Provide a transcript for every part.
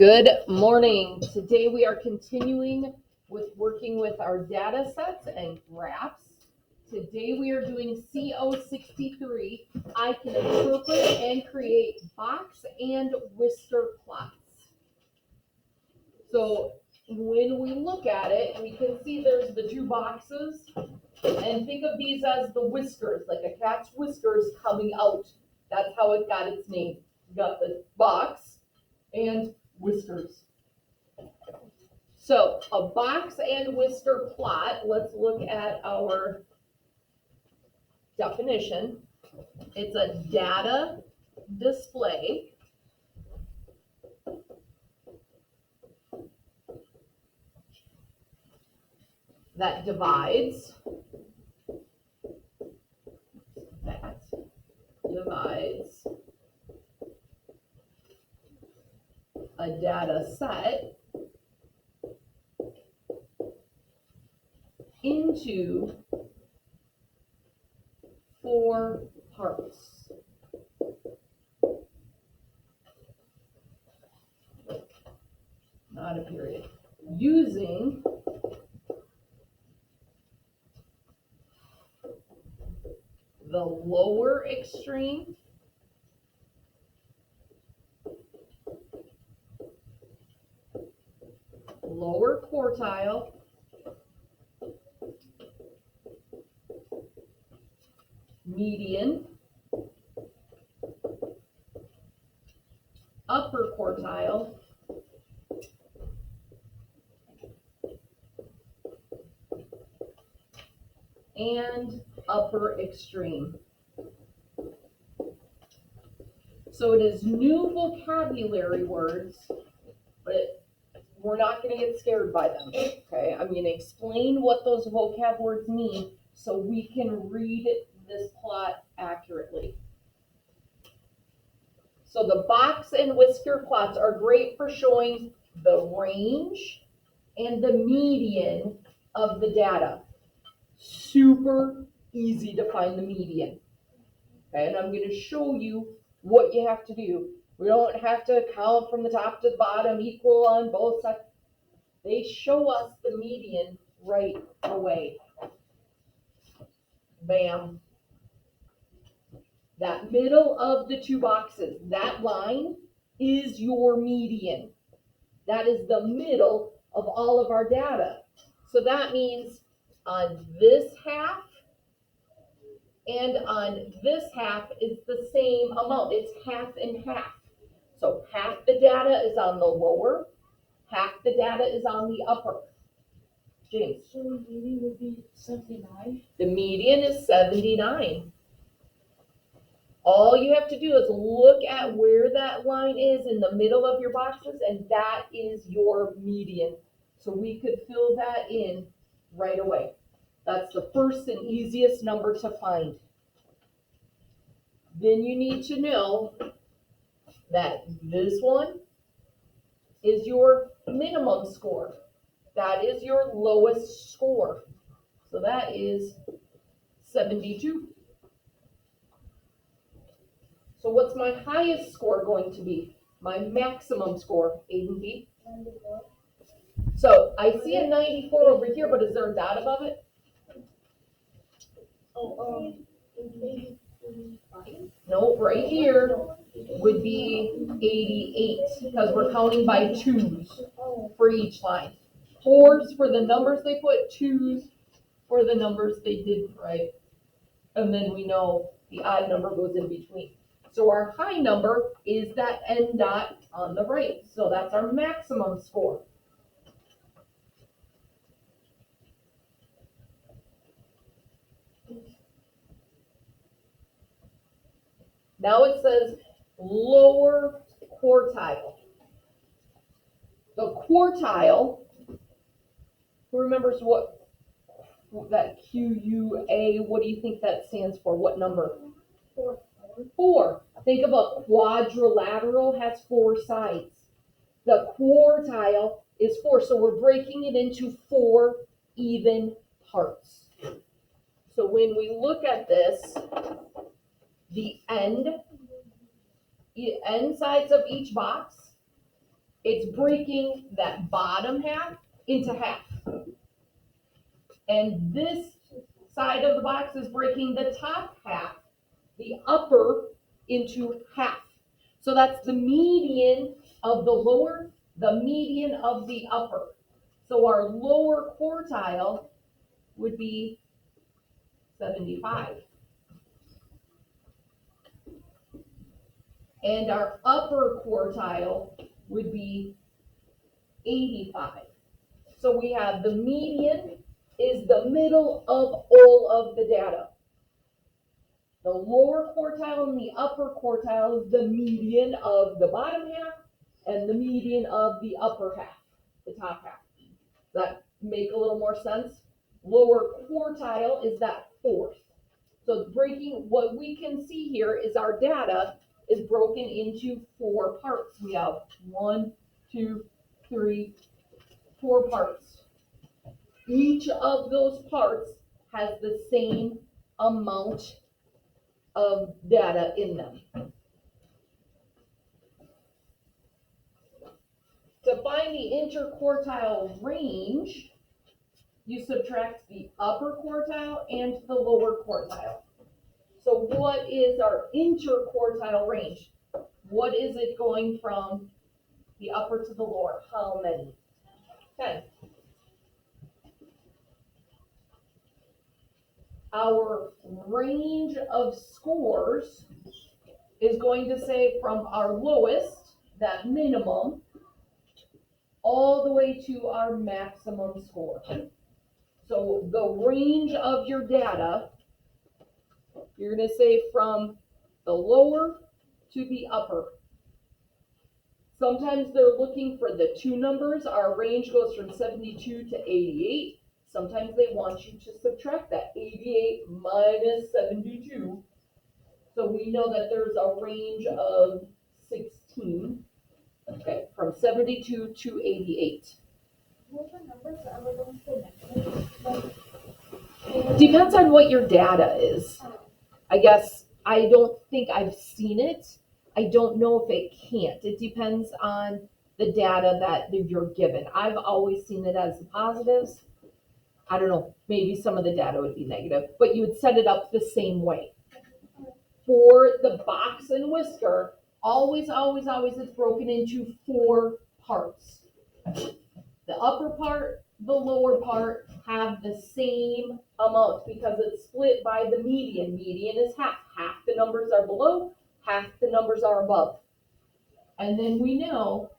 Good morning. Today we are continuing with working with our data sets and graphs. Today we are doing CO63. I can interpret and create box and whisker plots. So when we look at it, we can see there's the two boxes, and think of these as the whiskers, like a cat's whiskers coming out. That's how it got its name. You got the box and whiskers. So a box and whisker plot, let's look at our definition. It's a data display that divides a data set into 4 parts. Not a period. Using the lower extreme lower quartile median, upper quartile, and upper extreme. So it is new vocabulary words, but we're not going to get scared by them, okay? I'm going to explain what those vocab words mean so we can read this plot accurately. So the box and whisker plots are great for showing the range and the median of the data. Super easy to find the median. Okay, and I'm going to show you what you have to do. We don't have to count from the top to the bottom, equal on both sides. They show us the median right away. Bam. That middle of the two boxes, that line is your median. That is the middle of all of our data. So that means on this half and on this half is the same amount. It's half and half. So half the data is on the lower, half the data is on the upper. James? So the median would be 79? The median is 79. All you have to do is look at where that line is in the middle of your boxes, and that is your median. So we could fill that in right away. That's the first and easiest number to find. Then you need to know that this one is your minimum score. That is your lowest score. So that is 72. So what's my highest score going to be? My maximum score, A and B. 94. So I see a 94 over here, but is there a dot above it? Oh, No, right here would be 88 because we're counting by 2s for each line. 4s for the numbers they put, 2s for the numbers they didn't write. And then we know the odd number goes in between. So our high number is that end dot on the right. So that's our maximum score. Now it says lower quartile. The quartile, who remembers what that QUA, what do you think that stands for? What number? 4. 4. Think of a quadrilateral, has 4 sides. The quartile is 4, so we're breaking it into 4 even parts. So when we look at this, the end sides of each box it's breaking that bottom half into half. And this side of the box is breaking the top half, the upper, into half. So that's the median of the lower, the median of the upper. So our lower quartile would be 75. And our upper quartile would be 85. So we have the median is the middle of all of the data. The lower quartile and the upper quartile is the median of the bottom half and the median of the upper half, the top half. Does that make a little more sense? Lower quartile is that fourth. So breaking, what we can see here is our data is broken into 4 parts. We have 1, 2, 3, 4 parts. Each of those parts has the same amount of data in them. To find the interquartile range, you subtract the upper quartile and the lower quartile. So what is our interquartile range? What is it going from the upper to the lower? How many? 10. Our range of scores is going to say from our lowest, that minimum, all the way to our maximum score. So the range of your data, you're going to say from the lower to the upper. Sometimes they're looking for the 2 numbers. Our range goes from 72 to 88. Sometimes they want you to subtract that 88 minus 72. So we know that there's a range of 16, okay, from 72 to 88. What are numbers that we're going to next? Depends on what your data is. I guess I don't think I've seen it. I don't know if it can't. It depends on the data that you're given. I've always seen it as the positives. I don't know, maybe some of the data would be negative, but you would set it up the same way. For the box and whisker, always it's broken into 4 parts. The upper part, the lower part have the same amount because it's split by the median. Median is half. Half the numbers are below, half the numbers are above. And then we know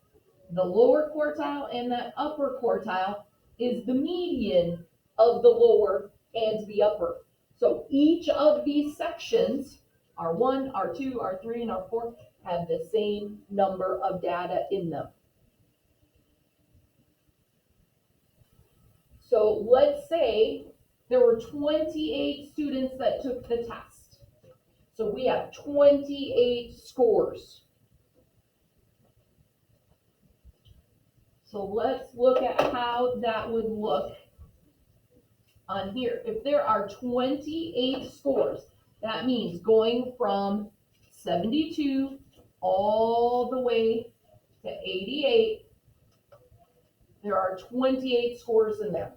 the lower quartile and that upper quartile is the median of the lower and the upper. So each of these sections, R1, R2, R3, and R4, have the same number of data in them. So let's say there were 28 students that took the test. So we have 28 scores. So let's look at how that would look on here. If there are 28 scores, that means going from 72 all the way to 88, there are 28 scores in there.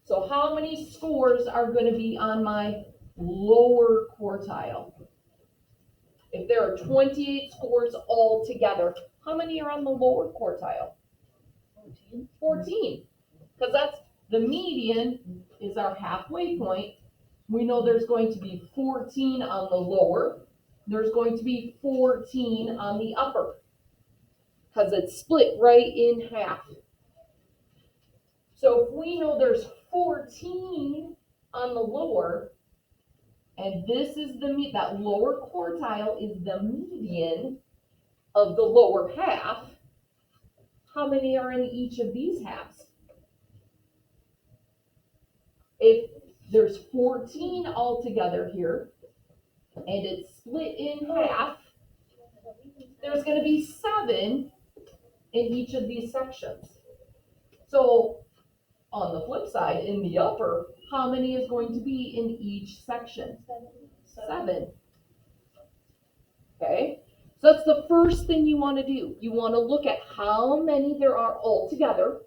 So how many scores are going to be on my lower quartile? If there are 28 scores all together, how many are on the lower quartile? 14. Because that's the median is our halfway point. We know there's going to be 14 on the lower. There's going to be 14 on the upper. Because it's split right in half. So if we know there's 14 on the lower, and this is that lower quartile is the median of the lower half, how many are in each of these halves? If there's 14 altogether here, and it's split in half, there's going to be 7 in each of these sections. So on the flip side, in the upper, how many is going to be in each section? 7. Okay, So that's the first thing you want to do. You want to look at how many there are altogether.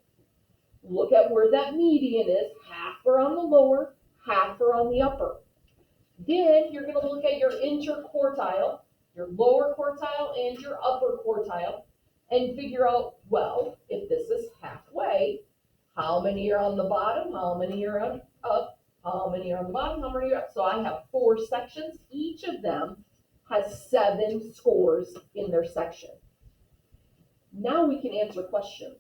Look at where that median is. Half are on the lower, half are on the upper. Then you're going to look at your interquartile, your lower quartile and your upper quartile, and figure out, well, if this is halfway, how many are on the bottom, how many are on up, how many are on the bottom, how many are up. So I have 4 sections. Each of them has 7 scores in their section. Now we can answer questions.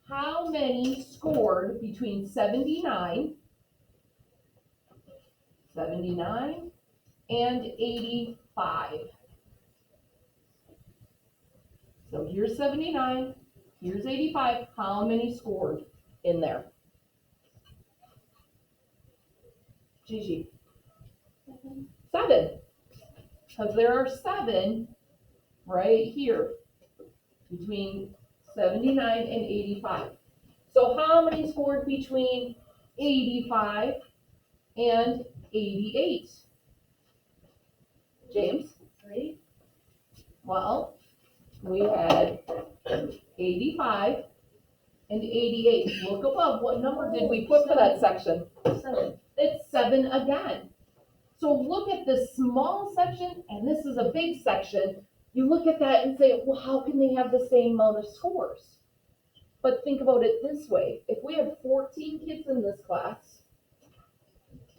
How many scored between 79 and 85? So here's 79, here's 85. How many scored in there? Gigi? 7. Because there are 7 right here between 79 and 85. So how many scored between 85 and 88? James? 3. Well, we had 85 and 88. Look above. What number did we put for that section? 7. It's 7 again. So look at this small section, and this is a big section. You look at that and say, well, how can they have the same amount of scores? But think about it this way. If we have 14 kids in this class,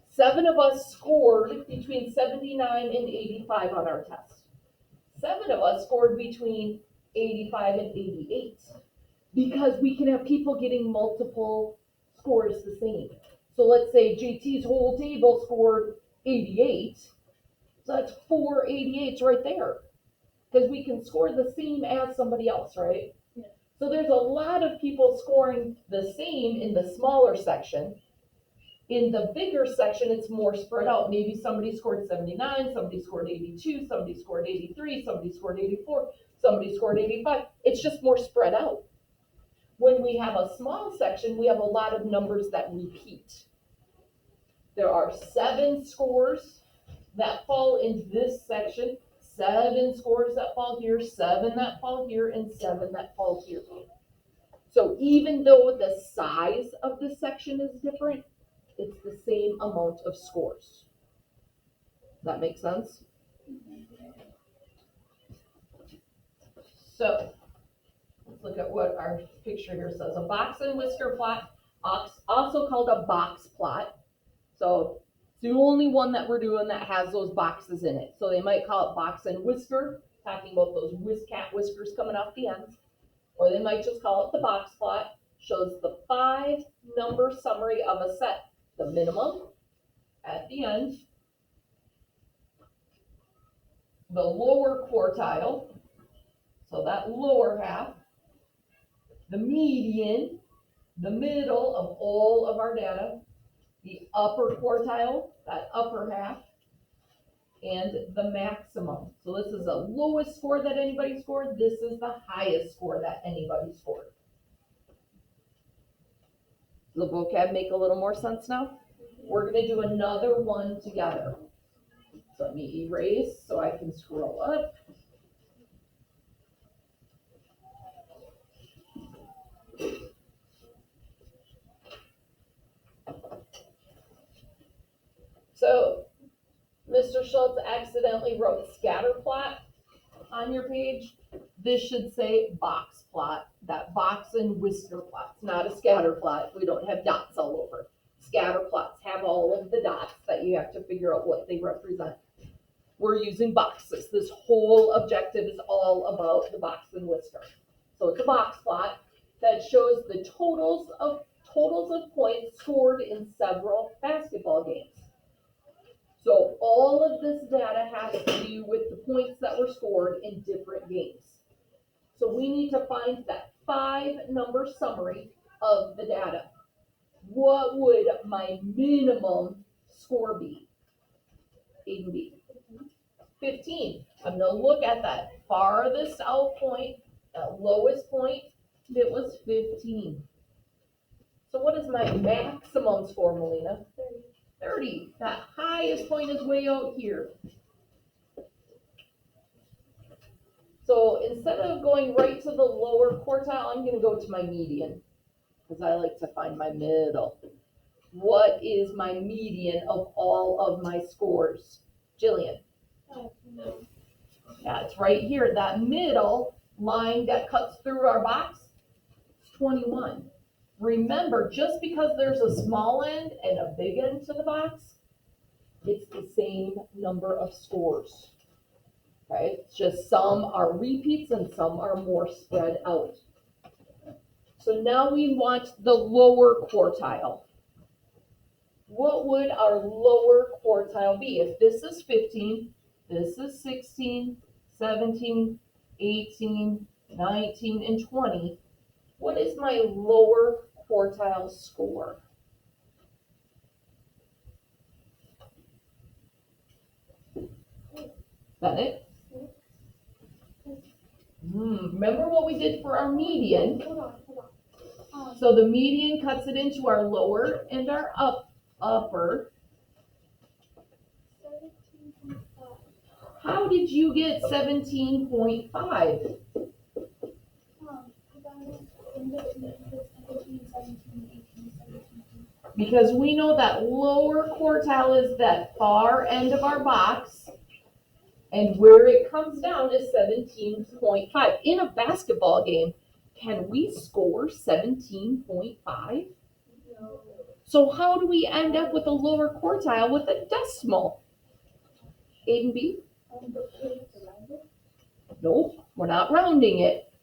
7 of us scored between 79 and 85 on our test. 7 of us scored between 85 and 88, because we can have people getting multiple scores the same. So let's say JT's whole table scored 88, so that's 4 88s right there, because we can score the same as somebody else, right? Yeah. So there's a lot of people scoring the same in the smaller section. In the bigger section, it's more spread out. Maybe somebody scored 79, somebody scored 82, somebody scored 83, somebody scored 84, somebody scored 85. It's just more spread out. When we have a small section, we have a lot of numbers that repeat. There are 7 scores that fall in this section, 7 scores that fall here, 7 that fall here, and 7 that fall here. So even though the size of the section is different, it's the same amount of scores. Does that make sense? So let's look at what our picture here says. A box and whisker plot, also called a box plot. So it's the only one that we're doing that has those boxes in it. So they might call it box and whisker, talking about those cat whiskers coming off the ends. Or they might just call it the box plot. Shows the 5 number summary of a set. The minimum at the end, the lower quartile, so that lower half, the median, the middle of all of our data, the upper quartile, that upper half, and the maximum. So this is the lowest score that anybody scored. This is the highest score that anybody scored. Does the vocab make a little more sense now? We're going to do another one together. So let me erase so I can scroll up. So Mr. Schultz accidentally wrote scatter plot on your page. This should say box plot. That box and whisker plot. It's not a scatter plot. We don't have dots all over. Scatter plots have all of the dots that you have to figure out what they represent. We're using boxes. This whole objective is all about the box and whisker. So it's a box plot that shows the totals of points scored in several basketball games. So all of this data has to do with the points that were scored in different games. So we need to find that 5 number summary of the data. What would my minimum score be? A and B. 15. I'm going to look at that farthest out point, that lowest point. It was 15. So what is my maximum score, Melina? 30. That highest point is way out here. So instead of going right to the lower quartile, I'm gonna go to my median, because I like to find my middle. What is my median of all of my scores? Jillian? Yeah, it's right here, that middle line that cuts through our box, it's 21. Remember, just because there's a small end and a big end to the box, it's the same number of scores. Okay, it's just some are repeats and some are more spread out. So now we want the lower quartile. What would our lower quartile be? If this is 15, this is 16, 17, 18, 19, and 20, what is my lower quartile score? Bennett? Remember what we did for our median? Hold on. So the median cuts it into our lower and our upper. 17.5. How did you get 17.5? Because I was in between 17 and 18, 17. Because we know that lower quartile is that far end of our box, and where it comes down is 17.5. In a basketball game, can we score 17.5? No. So how do we end up with a lower quartile with a decimal? A and B? But it's rounded. Nope, we're not rounding it.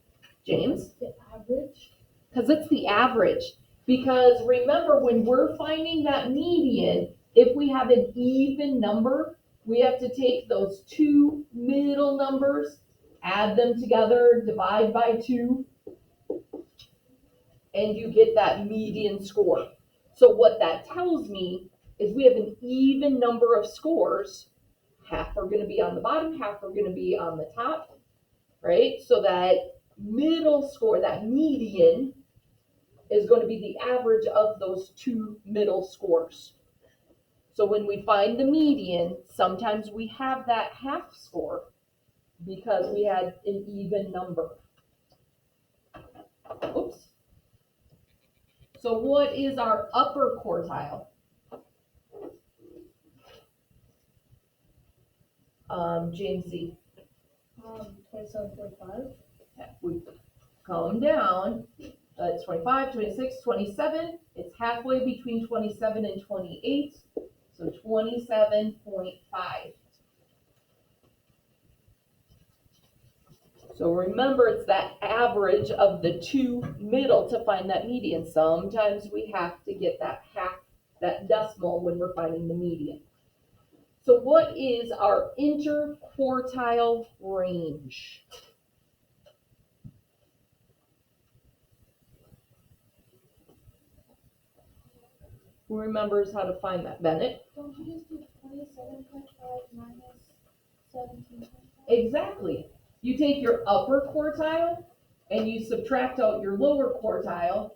James? The average. Because it's the average. Because remember, when we're finding that median, if we have an even number, we have to take those two middle numbers, add them together, divide by 2, and you get that median score. So what that tells me is we have an even number of scores. Half are going to be on the bottom, half are going to be on the top, right? So that middle score, that median, is going to be the average of those two middle scores. So when we find the median, sometimes we have that half score because we had an even number. Oops. So what is our upper quartile? James Z. 27.5. Okay, we come down. It's 25, 26, 27. It's halfway between 27 and 28. So 27.5. So remember, it's that average of the two middle to find that median. Sometimes we have to get that half, that decimal when we're finding the median. So what is our interquartile range? Who remembers how to find that? Bennett? Don't you just do 27.5 minus 17.5? Exactly. You take your upper quartile and you subtract out your lower quartile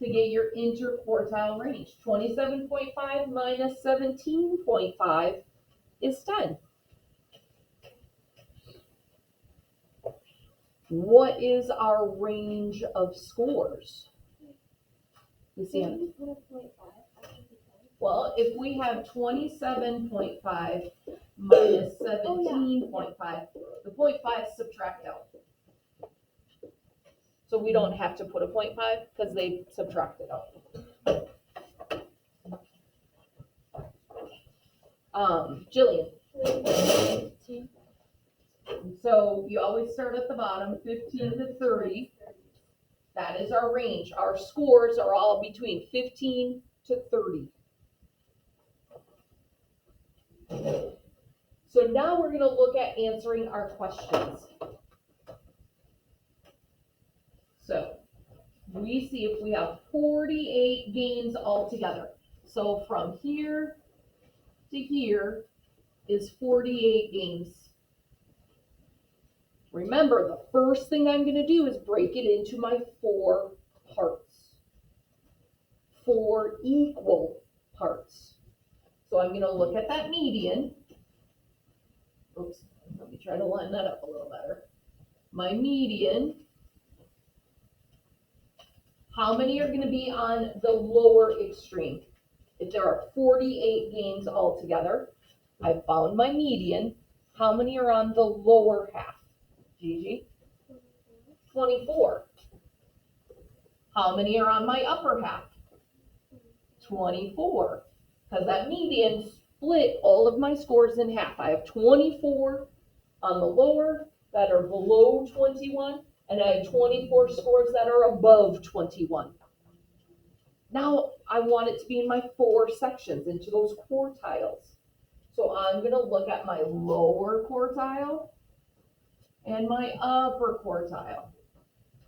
to get your interquartile range. 27.5 minus 17.5 is 10. What is our range of scores? You see, 17.5. well, if we have 27.5 minus 17.5, the 0.5 subtract out. So we don't have to put a 0.5 because they subtracted out. Jillian. 15. So you always start at the bottom, 15 to 30. That is our range. Our scores are all between 15 to 30. So now we're going to look at answering our questions. So we see if we have 48 games altogether. So from here to here is 48 games. Remember, the first thing I'm going to do is break it into my 4 parts. 4 equal parts. So I'm going to look at that median. Oops, let me try to line that up a little better. my median, how many are gonna be on the lower extreme? If there are 48 games altogether, I found my median. How many are on the lower half? Gigi? 24. How many are on my upper half? 24. Because that median split all of my scores in half. I have 24 on the lower that are below 21, and I have 24 scores that are above 21. Now I want it to be in my 4 sections, into those quartiles. So I'm gonna look at my lower quartile and my upper quartile.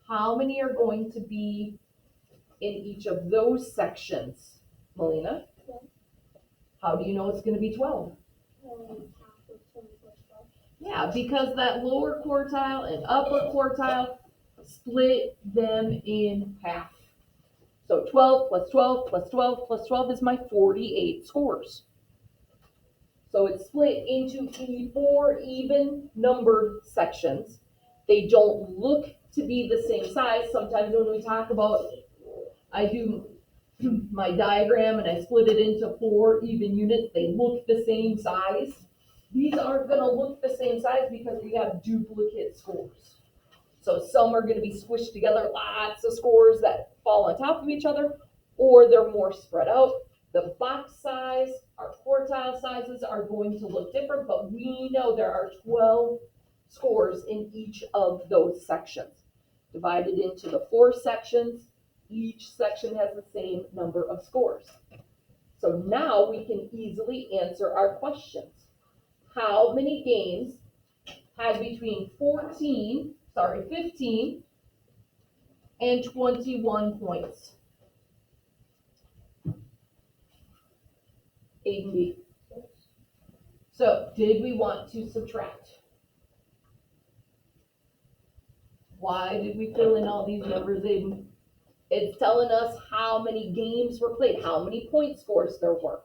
How many are going to be in each of those sections, Melina? How do you know it's gonna be 12? Yeah, because that lower quartile and upper quartile split them in half. So 12 plus 12 plus 12 plus 12 is my 48 scores. So it's split into 4 even numbered sections. They don't look to be the same size. Sometimes when we talk about, I do my diagram and I split it into 4 even units, they look the same size. These aren't gonna look the same size because we have duplicate scores. So some are gonna be squished together, lots of scores that fall on top of each other, or they're more spread out. The box size, our quartile sizes are going to look different, but we know there are 12 scores in each of those sections. Divided into the 4 sections, each section has the same number of scores. So now we can easily answer our questions. How many games had between 15 and 21 points? A and B. So did we want to subtract? Why did we fill in all these numbers in? It's telling us how many games were played, how many point scores there were.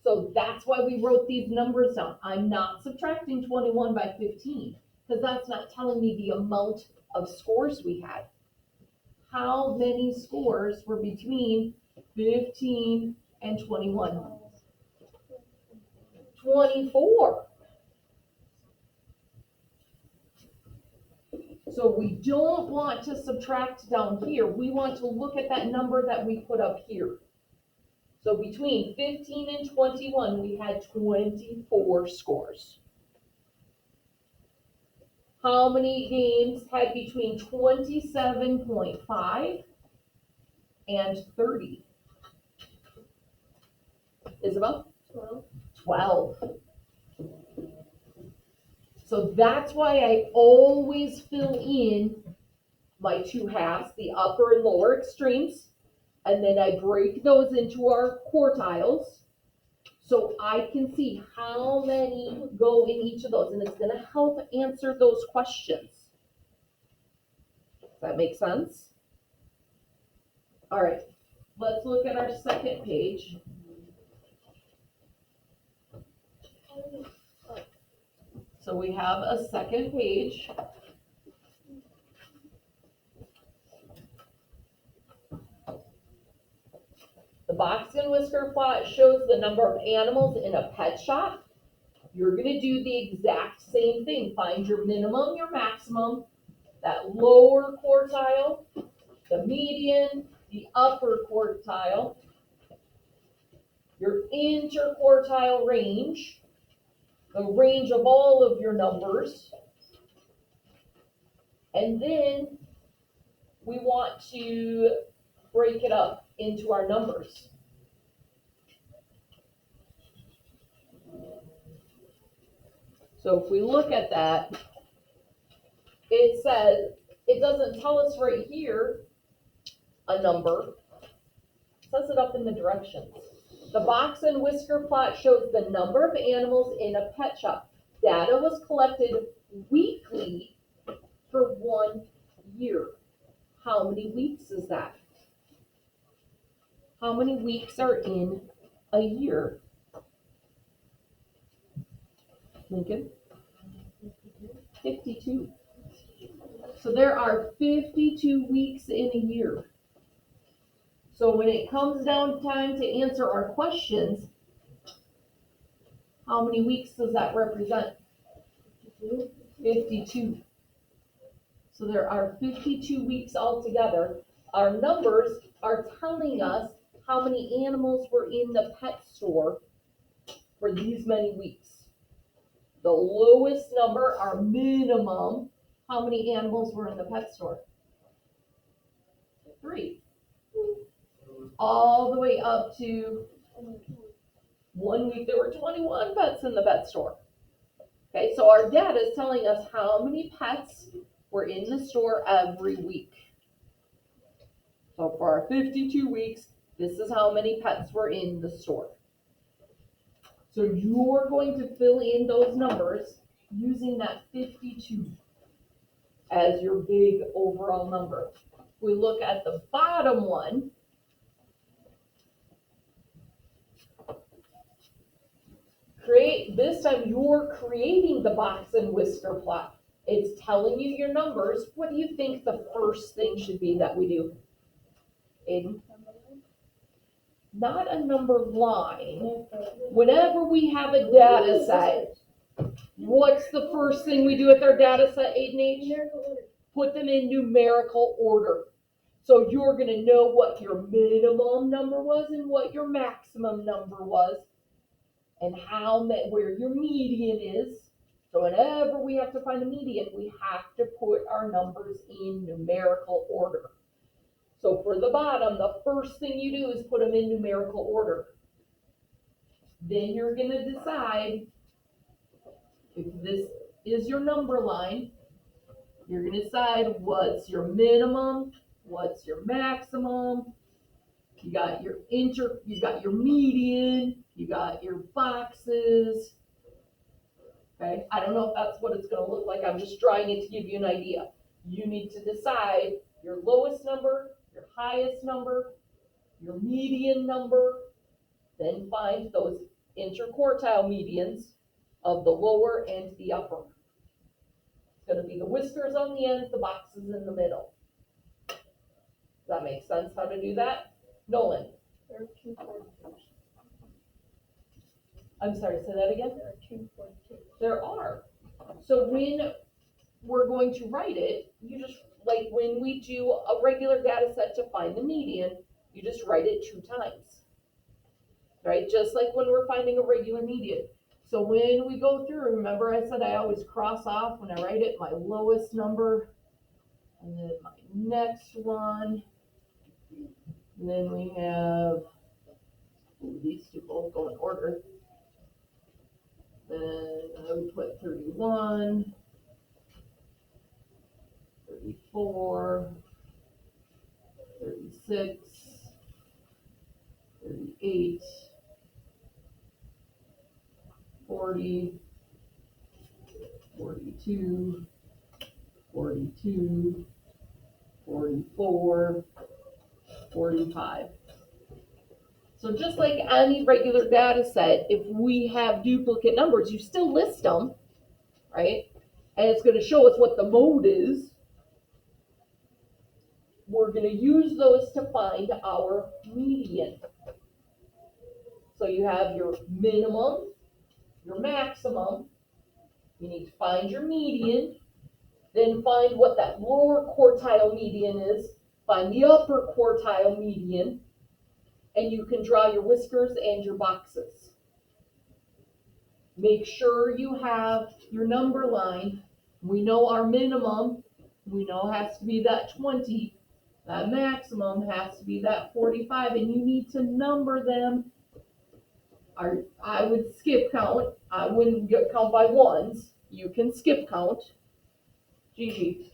So that's why we wrote these numbers down. I'm not subtracting 21 by 15 because that's not telling me the amount of scores we had. How many scores were between 15 and 21? 24. So we don't want to subtract down here. We want to look at that number that we put up here. So between 15 and 21, we had 24 scores. How many games had between 27.5 and 30? Isabel? 12. So that's why I always fill in my 2 halves, the upper and lower extremes, and then I break those into our quartiles so I can see how many go in each of those, and it's gonna help answer those questions. Does that make sense? All right, let's look at our second page. So we have a second page. The box and whisker plot shows the number of animals in a pet shop. You're gonna do the exact same thing. Find your minimum, your maximum, that lower quartile, the median, the upper quartile, your interquartile range, the range of all of your numbers, and then we want to break it up into our numbers. So if we look at that, it says, it doesn't tell us right here a number, it says it up in the directions. The box and whisker plot shows the number of animals in a pet shop. Data was collected weekly for 1 year. How many weeks is that? How many weeks are in a year? Lincoln? 52. So there are 52 weeks in a year. So when it comes down time to answer our questions, how many weeks does that represent? 52. So there are 52 weeks altogether. Our numbers are telling us how many animals were in the pet store for these many weeks. The lowest number, our minimum, how many animals were in the pet store? 3. All the way up to 1 week, there were 21 pets in the pet store. Okay, so our data is telling us how many pets were in the store every week. So for our 52 weeks, this is how many pets were in the store. So you're going to fill in those numbers using that 52 as your big overall number. We look at the bottom one. This time you're creating the box and whisker plot. It's telling you your numbers. What do you think the first thing should be that we do? Not a number line. Whenever we have a data set, what's the first thing we do with our data set, Aiden H? Put them in numerical order. So you're going to know what your minimum number was and what your maximum number was, and where your median is. So whenever we have to find a median, we have to put our numbers in numerical order. So for the bottom, the first thing you do is put them in numerical order. Then you're going to decide if this is your number line. You're going to decide what's your minimum, what's your maximum. You got your median, you got your boxes. Okay, I don't know if that's what it's going to look like. I'm just drawing it to give you an idea. You need to decide your lowest number, your highest number, your median number, then find those interquartile medians of the lower and the upper. It's going to be the whiskers on the ends, the boxes in the middle. Does that make sense how to do that? Nolan? There are 2 42s. I'm sorry, say that again? There are 2 42s. There are. So when we're going to write it, you just, like when we do a regular data set to find the median, you just write it 2 times. Right? Just like when we're finding a regular median. So when we go through, remember I said I always cross off when I write it, my lowest number, and then my next one. And then we have, these two both go in order. Then I would put 31, 34, 36, 38, 40, 42, 42, 44, 45. So just like any regular data set, if we have duplicate numbers, you still list them, right? And it's going to show us what the mode is. We're going to use those to find our median. So you have your minimum, your maximum. You need to find your median, then find what that lower quartile median is, find the upper quartile median, and you can draw your whiskers and your boxes. Make sure you have your number line. We know our minimum, we know has to be that 20. That maximum has to be that 45, and you need to number them. I would skip count. I wouldn't count by ones. You can skip count. Gigi.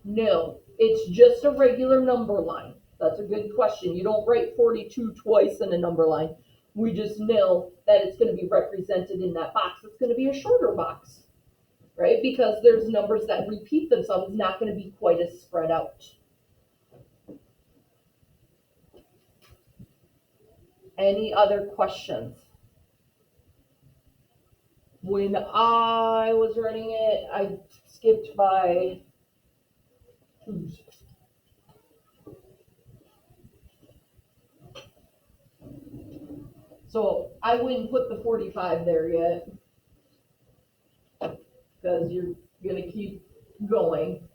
No, it's just a regular number line. That's a good question. You don't write 42 twice in a number line. We just know that it's going to be represented in that box. It's going to be a shorter box, right? Because there's numbers that repeat themselves, not going to be quite as spread out. Any other questions? When I was running it, I skipped by 2s. So I wouldn't put the 45 there yet, because you're gonna keep going.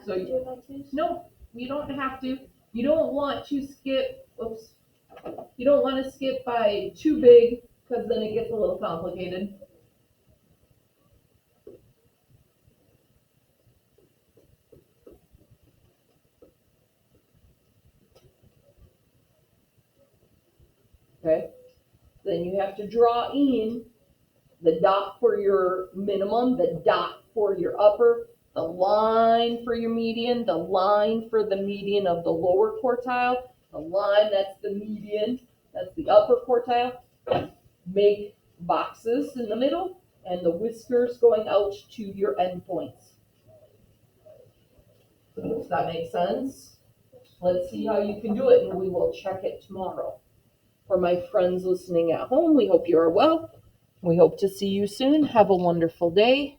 So no, you don't have to. You don't want to skip, oops. You don't want to skip by too big, because then it gets a little complicated. Okay, then you have to draw in the dot for your minimum, the dot for your upper, the line for your median, the line for the median of the lower quartile, the line that's the median, that's the upper quartile. Make boxes in the middle and the whiskers going out to your endpoints. Does that make sense? Let's see how you can do it, and we will check it tomorrow. For my friends listening at home, we hope you are well. We hope to see you soon. Have a wonderful day.